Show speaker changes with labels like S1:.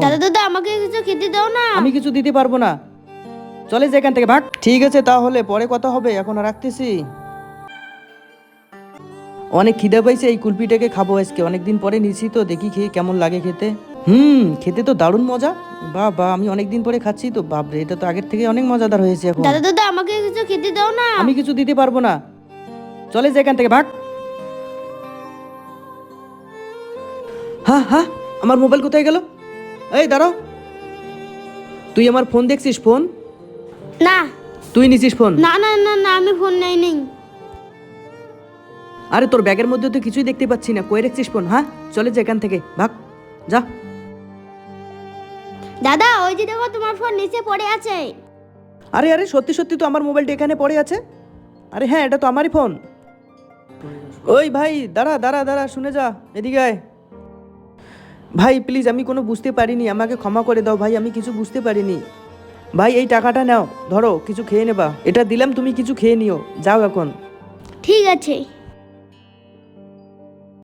S1: দাদা দাদা আমাকে কিছু খেতে দাও না।
S2: আমি কিছু দিতে পারবো না, চলে যা এখান থেকে, ভাগ। ঠিক আছে তাহলে পরে কথা হবে, এখন রাখতেছি। অনেক খিদে পাইছে, এই কুলপিটাকে খাবো আজকে, অনেকদিন পরে নিছি তো, দেখি খেয়ে কেমন লাগে খেতে। খেতে তো দারুণ মজা। বাহ বাহ, আমি অনেকদিন পরে খাচ্ছি তো, বাপরে, এটা তো আগের থেকে অনেক মজাদার হয়েছে এখন।
S1: দাদা দাদা আমাকে কিছু খেতে দাও না।
S2: আমি কিছু দিতে পারবো না, চলে যা এখান থেকে, ভাগ। হ্যাঁ হ্যাঁ, আমার মোবাইল কোথায় গেল? এই দাঁড়াও, তুই আমার ফোন দেখছিস? ফোন
S1: না
S2: তুই নিছিস ফোন?
S1: না না না না, আমি ফোন নেই।
S2: আরে তোর ব্যাগের মধ্যে তো কিছুই দেখতে পাচ্ছি না, কই রাখছিস ফোন? হ্যাঁ, চলে যা এখান থেকে, ভাগ, যা।
S1: দাদা ওই যে দেখো তোমার ফোন নিচে পড়ে আছে।
S2: আরে আরে, সত্যি সত্যি তো আমার মোবাইলটা এখানে পড়ে আছে। আরে হ্যাঁ, এটা তো আমারই ফোন। ওই ভাই, দাঁড়া দাঁড়া দাঁড়া, শুনে যা, এদিকে আয়। ভাই প্লিজ, আমি কোনো বুঝতে পারিনি, আমাকে ক্ষমা করে দাও ভাই, আমি কিছু বুঝতে পারিনি। ভাই এই টাকাটা নাও, ধরো কিছু খেয়ে নেবা, এটা দিলাম, তুমি কিছু খেয়ে নিও, যাও এখন।
S1: ঠিক আছে।